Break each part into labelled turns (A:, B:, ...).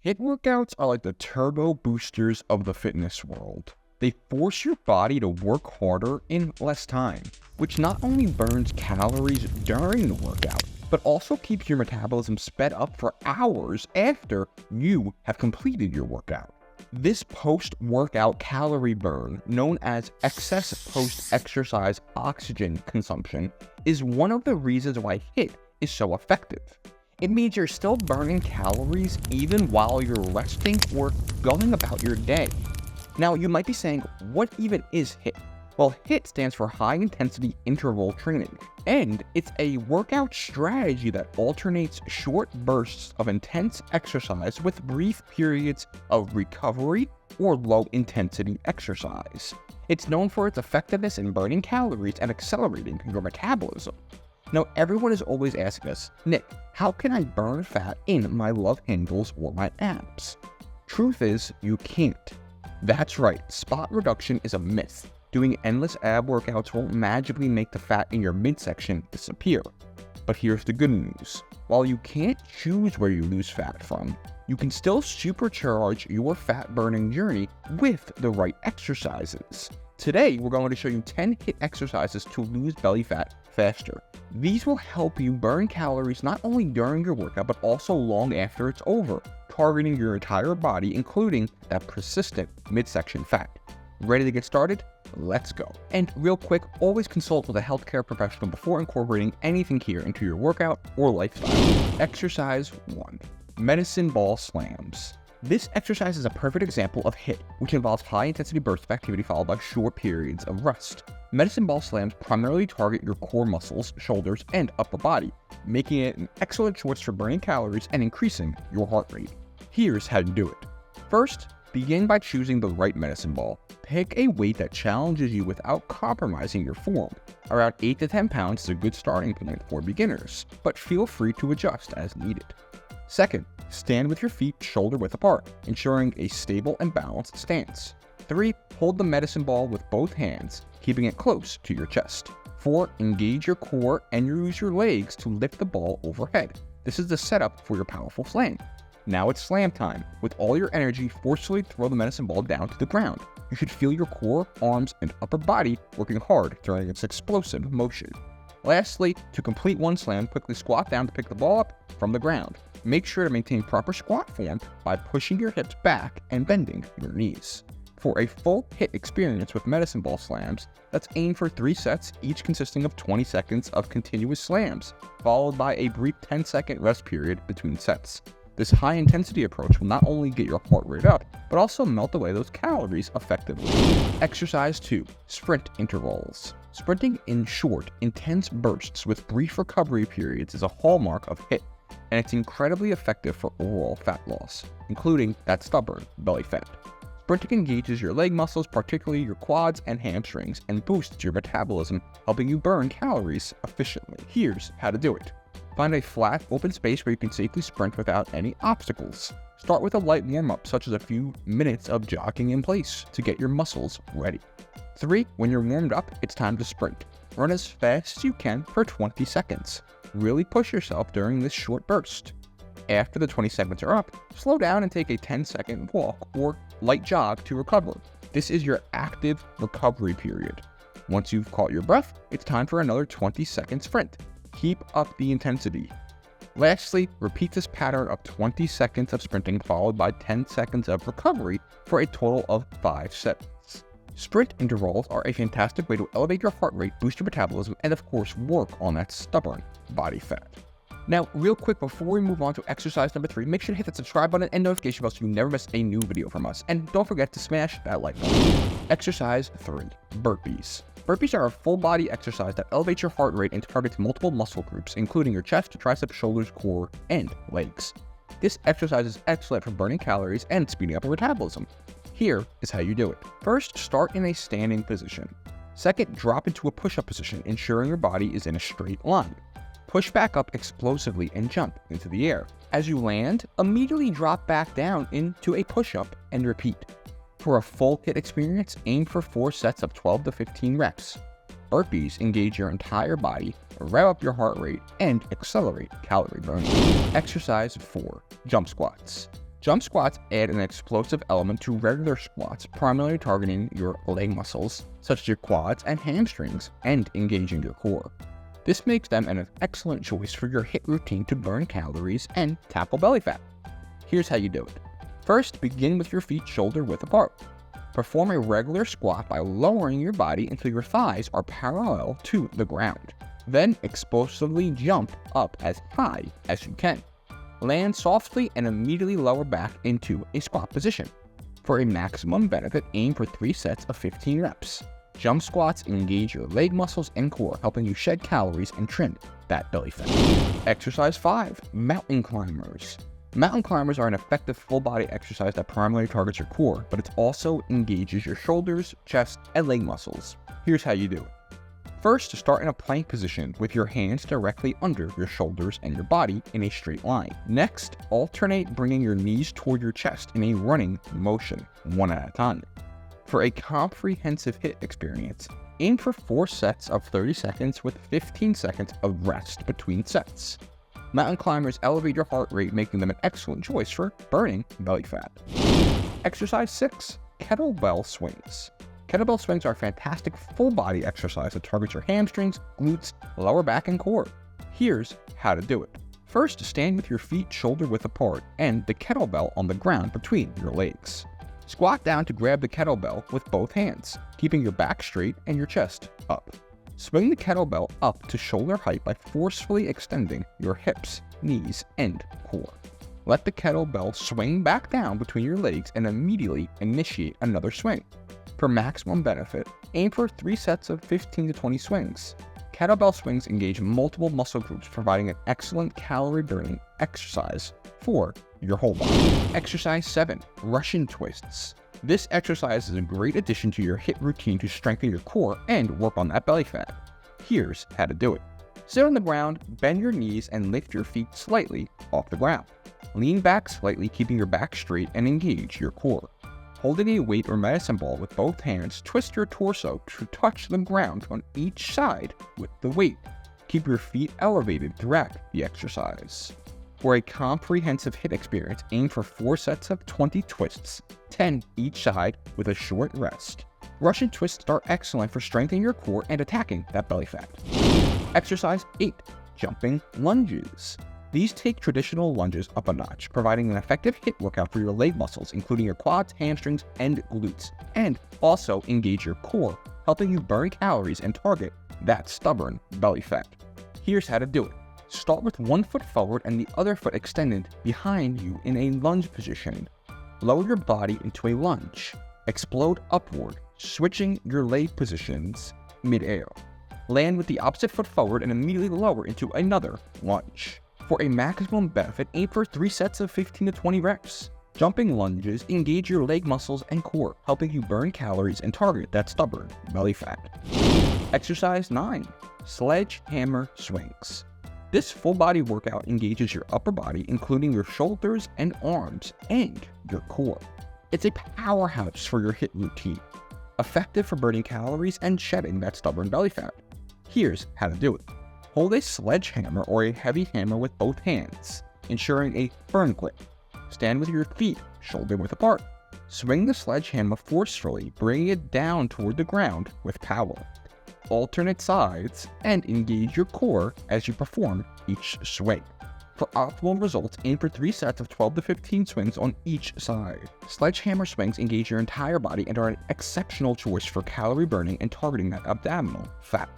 A: HIIT workouts are like the turbo boosters of the fitness world. They force your body to work harder in less time, which not only burns calories during the workout, but also keeps your metabolism sped up for hours after you have completed your workout. This post-workout calorie burn, known as excess post-exercise oxygen consumption, is one of the reasons why HIIT is so effective. It means you're still burning calories even while you're resting or going about your day. Now, you might be saying, what even is HIIT? Well, HIIT stands for High Intensity Interval Training, and it's a workout strategy that alternates short bursts of intense exercise with brief periods of recovery or low-intensity exercise. It's known for its effectiveness in burning calories and accelerating your metabolism. Now, everyone is always asking us, Nick, how can I burn fat in my love handles or my abs? Truth is, you can't. That's right, spot reduction is a myth. Doing endless ab workouts won't magically make the fat in your midsection disappear. But here's the good news. While you can't choose where you lose fat from, you can still supercharge your fat burning journey with the right exercises. Today, we're going to show you 10 HIIT exercises to lose belly fat faster. These will help you burn calories not only during your workout, but also long after it's over, targeting your entire body, including that persistent midsection fat. Ready to get started? Let's go. And real quick, always consult with a healthcare professional before incorporating anything here into your workout or lifestyle. Exercise 1. Medicine ball slams. This exercise is a perfect example of HIIT, which involves high-intensity bursts of activity followed by short periods of rest. Medicine ball slams primarily target your core muscles, shoulders, and upper body, making it an excellent choice for burning calories and increasing your heart rate. Here's how you do it. First, begin by choosing the right medicine ball. Pick a weight that challenges you without compromising your form. Around 8 to 10 pounds is a good starting point for beginners, but feel free to adjust as needed. Second, stand with your feet shoulder-width apart, ensuring a stable and balanced stance. 3. Hold the medicine ball with both hands, keeping it close to your chest. 4. Engage your core and use your legs to lift the ball overhead. This is the setup for your powerful slam. Now it's slam time. With all your energy, forcefully throw the medicine ball down to the ground. You should feel your core, arms, and upper body working hard during its explosive motion. Lastly, to complete one slam, quickly squat down to pick the ball up from the ground. Make sure to maintain proper squat form by pushing your hips back and bending your knees. For a full HIIT experience with medicine ball slams, let's aim for 3 sets, each consisting of 20 seconds of continuous slams, followed by a brief 10-second rest period between sets. This high-intensity approach will not only get your heart rate up, but also melt away those calories effectively. Exercise 2. Sprint intervals. Sprinting in short, intense bursts with brief recovery periods is a hallmark of HIIT, and it's incredibly effective for overall fat loss, including that stubborn belly fat. Sprinting engages your leg muscles, particularly your quads and hamstrings, and boosts your metabolism, helping you burn calories efficiently. Here's how to do it. Find a flat, open space where you can safely sprint without any obstacles. Start with a light warm-up, such as a few minutes of jogging in place to get your muscles ready. 3. When you're warmed up, it's time to sprint. Run as fast as you can for 20 seconds. Really push yourself during this short burst. After the 20 seconds are up, slow down and take a 10-second walk or light jog to recover. This is your active recovery period. Once you've caught your breath, it's time for another 20-second sprint. Keep up the intensity. Lastly, repeat this pattern of 20 seconds of sprinting followed by 10 seconds of recovery for a total of 5 sets. Sprint intervals are a fantastic way to elevate your heart rate, boost your metabolism, and of course work on that stubborn body fat. Now, real quick, before we move on to exercise number 3, make sure to hit that subscribe button and notification bell so you never miss a new video from us. And don't forget to smash that like button. Exercise 3. Burpees. Burpees are a full-body exercise that elevates your heart rate and targets multiple muscle groups, including your chest, triceps, shoulders, core, and legs. This exercise is excellent for burning calories and speeding up your metabolism. Here is how you do it. First, start in a standing position. Second, drop into a push-up position, ensuring your body is in a straight line. Push back up explosively and jump into the air. As you land, immediately drop back down into a push-up and repeat. For a full HIIT experience, aim for 4 sets of 12 to 15 reps. Burpees engage your entire body, rev up your heart rate, and accelerate calorie burning. Exercise 4. Jump squats. Jump squats add an explosive element to regular squats, primarily targeting your leg muscles, such as your quads and hamstrings, and engaging your core. This makes them an excellent choice for your HIIT routine to burn calories and tackle belly fat. Here's how you do it. First, begin with your feet shoulder width apart. Perform a regular squat by lowering your body until your thighs are parallel to the ground. Then explosively jump up as high as you can. Land softly and immediately lower back into a squat position. For a maximum benefit, aim for 3 sets of 15 reps. Jump squats engage your leg muscles and core, helping you shed calories and trim that belly fat. Exercise 5. Mountain climbers. Mountain climbers are an effective full-body exercise that primarily targets your core, but it also engages your shoulders, chest, and leg muscles. Here's how you do it. First, start in a plank position with your hands directly under your shoulders and your body in a straight line. Next, alternate bringing your knees toward your chest in a running motion, one at a time. For a comprehensive HIIT experience, aim for 4 sets of 30 seconds with 15 seconds of rest between sets. Mountain climbers elevate your heart rate, making them an excellent choice for burning belly fat. Exercise 6. Kettlebell swings. Kettlebell swings are a fantastic full-body exercise that targets your hamstrings, glutes, lower back, and core. Here's how to do it. First, stand with your feet shoulder width apart and the kettlebell on the ground between your legs. Squat down to grab the kettlebell with both hands, keeping your back straight and your chest up. Swing the kettlebell up to shoulder height by forcefully extending your hips, knees, and core. Let the kettlebell swing back down between your legs and immediately initiate another swing. For maximum benefit, aim for 3 sets of 15 to 20 swings. Kettlebell swings engage multiple muscle groups, providing an excellent calorie-burning exercise for your whole body. Exercise 7. Russian twists. This exercise is a great addition to your HIIT routine to strengthen your core and work on that belly fat. Here's how to do it. Sit on the ground, bend your knees, and lift your feet slightly off the ground. Lean back slightly, keeping your back straight, and engage your core. Holding a weight or medicine ball with both hands, twist your torso to touch the ground on each side with the weight. Keep your feet elevated throughout the exercise. For a comprehensive HIIT experience, aim for 4 sets of 20 twists, 10 each side with a short rest. Russian twists are excellent for strengthening your core and attacking that belly fat. Exercise 8. Jumping lunges. These take traditional lunges up a notch, providing an effective HIIT workout for your leg muscles, including your quads, hamstrings, and glutes, and also engage your core, helping you burn calories and target that stubborn belly fat. Here's how to do it. Start with 1 foot forward and the other foot extended behind you in a lunge position. Lower your body into a lunge. Explode upward, switching your leg positions mid-air. Land with the opposite foot forward and immediately lower into another lunge. For a maximum benefit, aim for 3 sets of 15 to 20 reps. Jumping lunges engage your leg muscles and core, helping you burn calories and target that stubborn belly fat. Exercise 9. Sledge Hammer swings. This full body workout engages your upper body, including your shoulders and arms, and your core. It's a powerhouse for your HIIT routine, effective for burning calories and shedding that stubborn belly fat. Here's how to do it. Hold a sledgehammer or a heavy hammer with both hands, ensuring a firm grip. Stand with your feet shoulder width apart. Swing the sledgehammer forcefully, bringing it down toward the ground with power. Alternate sides and engage your core as you perform each swing. For optimal results, aim for 3 sets of 12 to 15 swings on each side. Sledgehammer swings engage your entire body and are an exceptional choice for calorie burning and targeting that abdominal fat.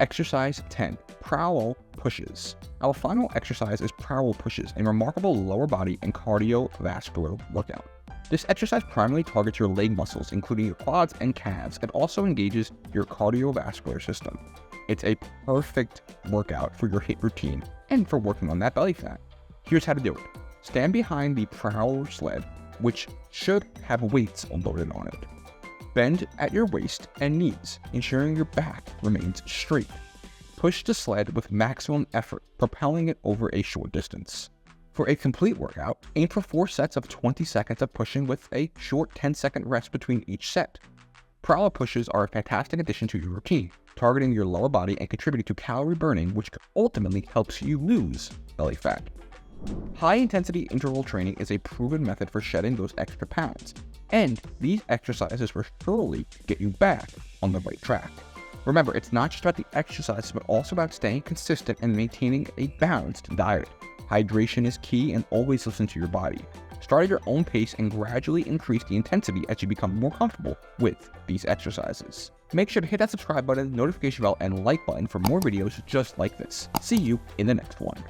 A: Exercise 10. Prowler pushes. Our final exercise is Prowler pushes, a remarkable lower body and cardiovascular workout. This exercise primarily targets your leg muscles, including your quads and calves, and also engages your cardiovascular system. It's a perfect workout for your HIIT routine and for working on that belly fat. Here's how to do it. Stand behind the Prowler sled, which should have weights loaded on it. Bend at your waist and knees, ensuring your back remains straight. Push the sled with maximum effort, propelling it over a short distance. For a complete workout, aim for 4 sets of 20 seconds of pushing with a short 10-second rest between each set. Prowler pushes are a fantastic addition to your routine, targeting your lower body and contributing to calorie burning, which ultimately helps you lose belly fat. High-intensity interval training is a proven method for shedding those extra pounds, and these exercises will surely get you back on the right track. Remember, it's not just about the exercises, but also about staying consistent and maintaining a balanced diet. Hydration is key, and always listen to your body. Start at your own pace and gradually increase the intensity as you become more comfortable with these exercises. Make sure to hit that subscribe button, notification bell, and like button for more videos just like this. See you in the next one.